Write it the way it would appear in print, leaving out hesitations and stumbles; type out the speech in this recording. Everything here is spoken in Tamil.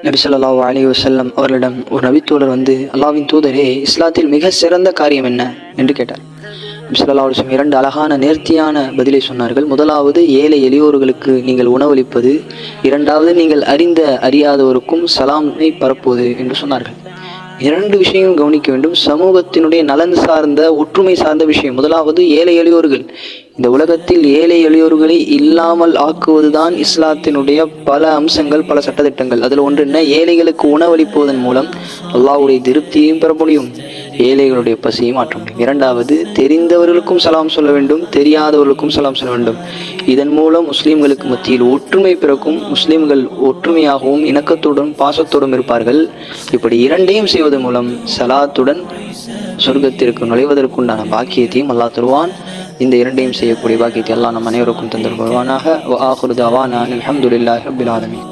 நபி ஸல்லல்லாஹு அலைஹி வஸல்லம் அவர்களிடம் ஒரு நபித்தோழர் வந்து, அல்லாஹ்வின் தூதரே, இஸ்லாத்தில் மிக சிறந்த காரியம் என்ன என்று கேட்டார். நபி ஸல்லல்லாஹு அலைஹி வஸல்லம் 2 அழகான நேர்த்தியான பதிலை சொன்னார்கள். முதலாவது, ஏழை எளியோர்களுக்கு நீங்கள் உணவளிப்பது. இரண்டாவது, நீங்கள் அறியாதவருக்கும் சலாமை பரப்புவது என்று சொன்னார்கள். 2 விஷயங்களும் கவனிக்க வேண்டும். சமூகத்தினுடைய நலன் சார்ந்த, ஒற்றுமை சார்ந்த விஷயம். முதலாவது, ஏழை எளியோர்கள். இந்த உலகத்தில் ஏழை எளியோர்களை இல்லாமல் ஆக்குவதுதான் இஸ்லாத்தினுடைய பல அம்சங்கள், பல சட்டத்திட்டங்கள். அதில் ஒன்று என்ன? ஏழைகளுக்கு உணவளிப்பதன் மூலம் அல்லாஹ்வுடைய திருப்தியையும் பெற முடியும், ஏழைகளுடைய பசியை மாற்ற முடியும். இரண்டாவது, தெரிந்தவர்களுக்கும் சலாம் சொல்ல வேண்டும், தெரியாதவர்களுக்கும் சலாம் சொல்ல வேண்டும். இதன் மூலம் முஸ்லீம்களுக்கு மத்தியில் ஒற்றுமை பிறக்கும். முஸ்லீம்கள் ஒற்றுமையாகவும் இணக்கத்துடன் பாசத்தோடும் இருப்பார்கள். இப்படி இரண்டையும் செய்வதன் மூலம் சலாத்துடன் சொர்க்கத்திற்கு நுழைவதற்குண்டான பாக்கியத்தையும் அல்லாஹ் தருவான். இந்த இரண்டையும் செய்யக்கூடிய பாக்கியத்தை அல்லாஹ் நம் அனைவருக்கும் தந்தருள்வானாக. வ ஆகிரு தஅவானா அல்ஹம்துலில்லாஹி ரப்பில் ஆலமீன்.